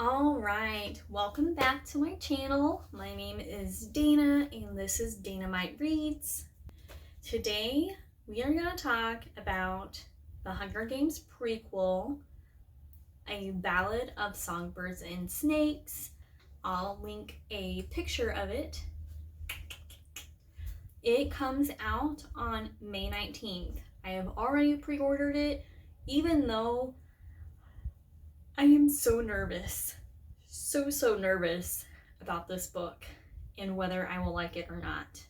Alright, welcome back to my channel. My name is Dana and this is Dynamite Reads. Today we are going to talk about the Hunger Games prequel, A Ballad of Songbirds and Snakes. I'll link a picture of it. It comes out on May 19th. I have already pre-ordered it, even though I am so nervous, so nervous about this book and whether I will like it or not.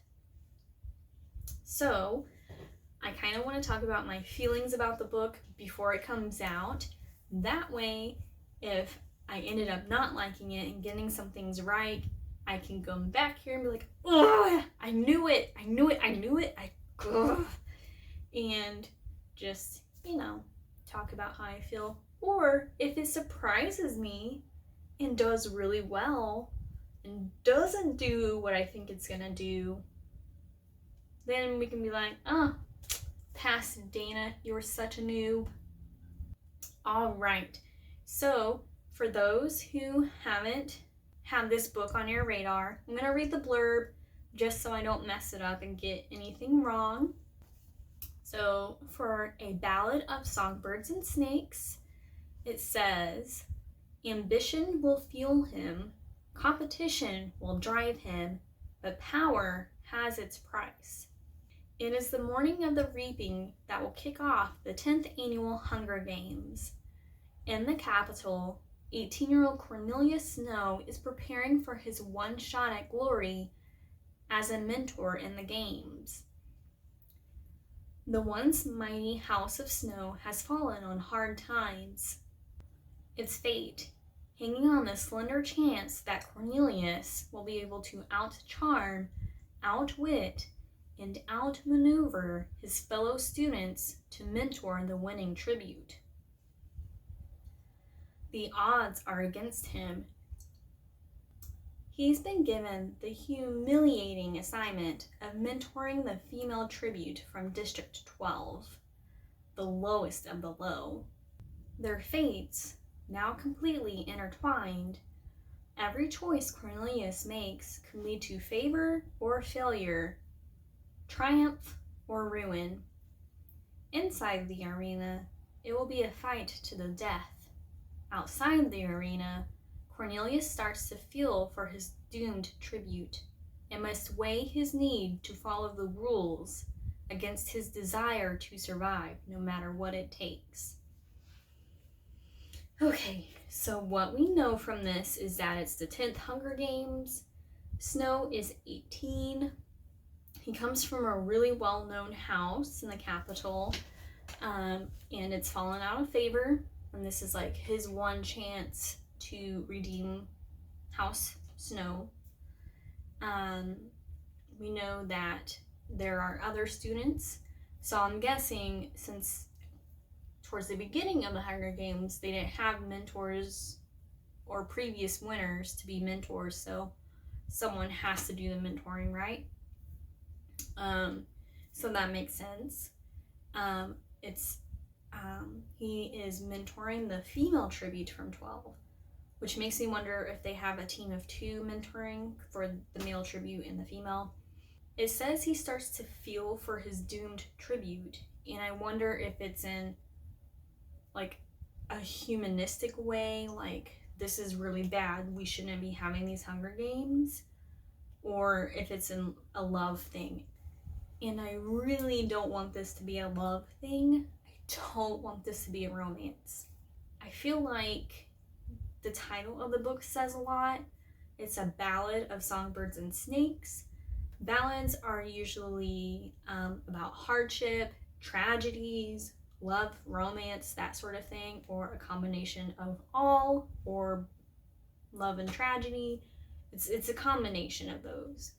So I kind of want to talk about my feelings about the book before it comes out. That way, if I ended up not liking it and getting some things right, I can go back here and be like, ugh, I knew it, ugh, and just, talk about how I feel. Or if it surprises me and does really well and doesn't do what I think it's gonna do, then we can be like, oh, pass, Dana, you're such a noob. All right, so for those who haven't had this book on your radar, I'm gonna read the blurb just so I don't mess it up and get anything wrong. So for A Ballad of Songbirds and Snakes, it says, ambition will fuel him, competition will drive him, but power has its price. It is the morning of the reaping that will kick off the 10th annual Hunger Games. In the capital, 18-year-old Cornelius Snow is preparing for his one shot at glory as a mentor in the games. The once mighty House of Snow has fallen on hard times. Its fate hanging on the slender chance that Cornelius will be able to out-charm, outwit, and outmaneuver his fellow students to mentor the winning tribute. The odds are against him. He's been given the humiliating assignment of mentoring the female tribute from District 12, the lowest of the low. Their fates, now completely intertwined, every choice Cornelius makes can lead to favor or failure, triumph or ruin. Inside the arena, it will be a fight to the death. Outside the arena, Cornelius starts to feel for his doomed tribute and must weigh his need to follow the rules against his desire to survive no matter what it takes. Okay, so what we know from this is that it's the 10th Hunger Games. Snow is 18. He comes from a really well-known house in the capital, and it's fallen out of favor, and this is like his one chance to redeem House Snow. We know that there are other students, so I'm guessing since towards the beginning of the Hunger Games, they didn't have mentors or previous winners to be mentors, so someone has to do the mentoring, right? So that makes sense. He is mentoring the female tribute from 12, which makes me wonder if they have a team of 2 mentoring for the male tribute and the female. It says he starts to feel for his doomed tribute, and I wonder if it's in like a humanistic way, like this is really bad, we shouldn't be having these Hunger Games, or if it's in a love thing. And I really don't want this to be a love thing. I don't want this to be a romance. I feel like the title of the book says a lot. It's A Ballad of Songbirds and Snakes. Ballads are usually about hardship, tragedies, love, romance, that sort of thing, or a combination of all, or love and tragedy. It's a combination of those.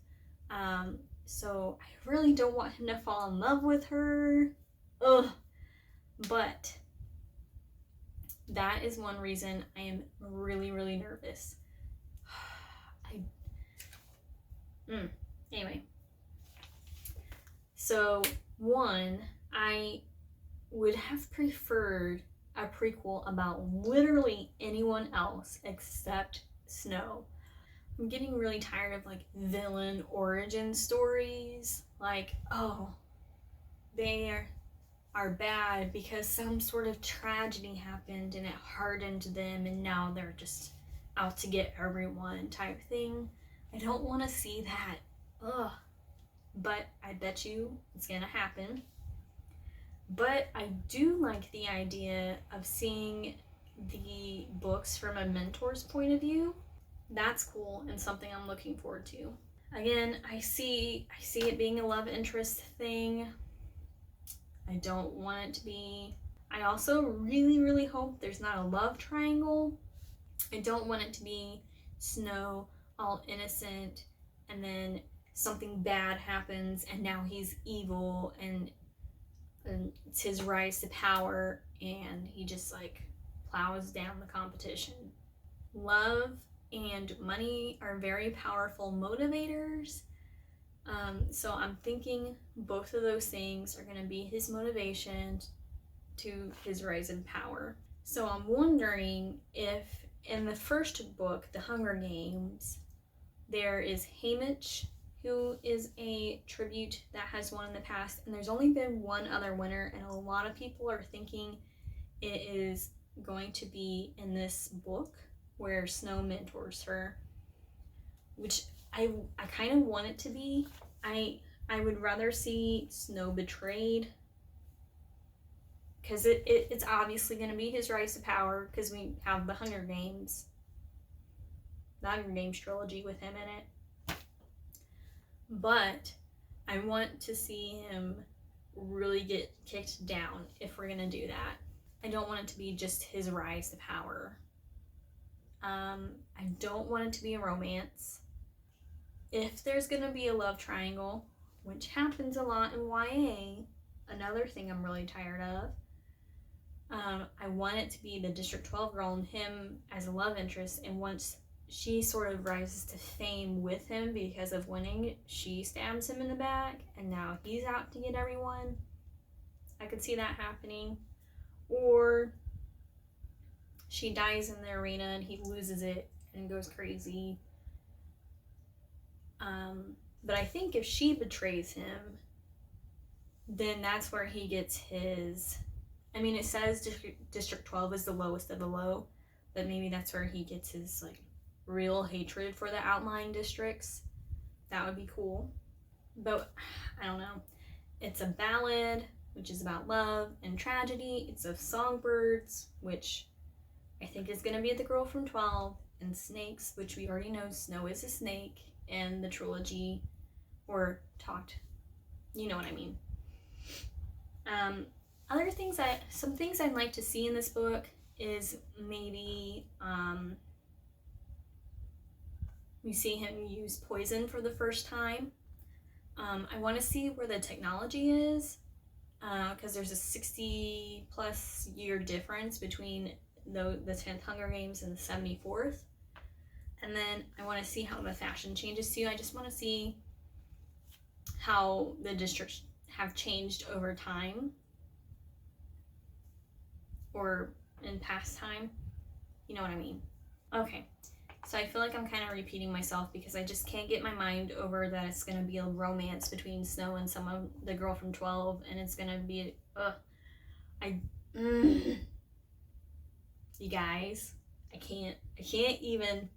So I really don't want him to fall in love with her. Ugh. But that is one reason I am really nervous. Anyway. So one, I would have preferred a prequel about literally anyone else except Snow. I'm getting really tired of like villain origin stories. Like, oh, they are bad because some sort of tragedy happened and it hardened them and now they're just out to get everyone type thing. I don't want to see that. Ugh. But I bet you it's gonna happen. But I do like the idea of seeing the books from a mentor's point of view. That's cool and something I'm looking forward to. Again, I see it being a love interest thing. I don't want it to be. I also really, really hope there's not a love triangle. I don't want it to be Snow all innocent and then something bad happens and now he's evil and it's his rise to power and he just like plows down the competition. Love and money are very powerful motivators. So I'm thinking both of those things are going to be his motivation to his rise in power. So I'm wondering if in the first book, The Hunger Games, there is Haymitch, who is a tribute that has won in the past, and there's only been one other winner, and a lot of people are thinking it is going to be in this book where Snow mentors her, which I kind of want it to be. I would rather see Snow betrayed, because it's obviously going to be his rise to power, because we have the Hunger Games trilogy with him in it. But I want to see him really get kicked down if we're going to do that. I don't want it to be just his rise to power. I don't want it to be a romance. If there's going to be a love triangle, which happens a lot in YA, another thing I'm really tired of, I want it to be the District 12 girl and him as a love interest, and once she sort of rises to fame with him because of winning, she stabs him in the back and now he's out to get everyone. I could see that happening. Or she dies in the arena and he loses it and goes crazy. But I think if she betrays him, then that's where he gets his... I mean, it says District 12 is the lowest of the low, but maybe that's where he gets his, like, real hatred for the outlying districts. That would be cool. But, I don't know. It's a ballad, which is about love and tragedy. It's of songbirds, which I think is going to be the girl from 12, and snakes, which we already know Snow is a snake in the trilogy, or talked. You know what I mean. Other things some things I'd like to see in this book is maybe we see him use poison for the first time. I want to see where the technology is, because there's a 60 plus year difference between the 10th Hunger Games and the 74th. And then I want to see how the fashion changes too. I just want to see how the districts have changed over time, or in past time. You know what I mean? Okay, so I feel like I'm kind of repeating myself because I just can't get my mind over that it's going to be a romance between Snow and the girl from 12, and it's going to be, you guys, I can't even.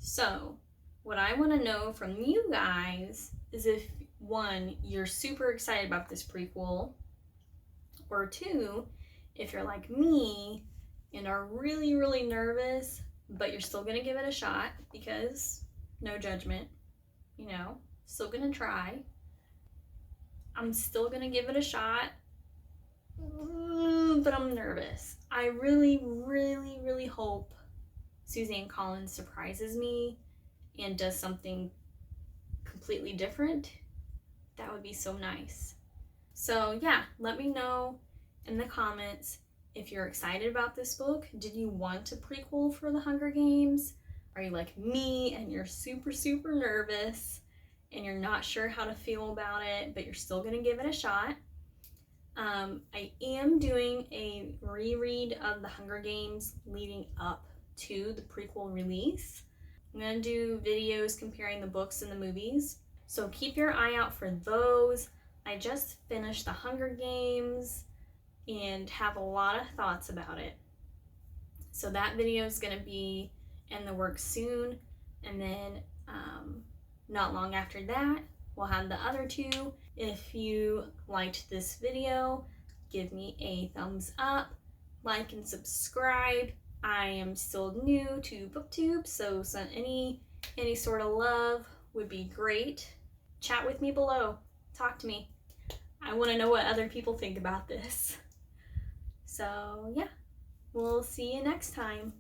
So, what I want to know from you guys is if, one, you're super excited about this prequel, or two, if you're like me and are really, really nervous, but you're still going to give it a shot because no judgment, you know, still going to try. I'm still going to give it a shot, but I'm nervous. I really, really, really hope Suzanne Collins surprises me and does something completely different. That would be so nice. So yeah, let me know in the comments if you're excited about this book. Did you want a prequel for the Hunger Games? Are you like me and you're super, super nervous and you're not sure how to feel about it, but you're still gonna give it a shot? I am doing a reread of The Hunger Games leading up to the prequel release. I'm going to do videos comparing the books and the movies, so keep your eye out for those. I just finished The Hunger Games and have a lot of thoughts about it. So that video is going to be in the works soon, and then not long after that, we'll have the other two. If you liked this video, give me a thumbs up, like and subscribe. I am still new to BookTube, so any sort of love would be great. Chat with me below. Talk to me. I want to know what other people think about this. So yeah, we'll see you next time.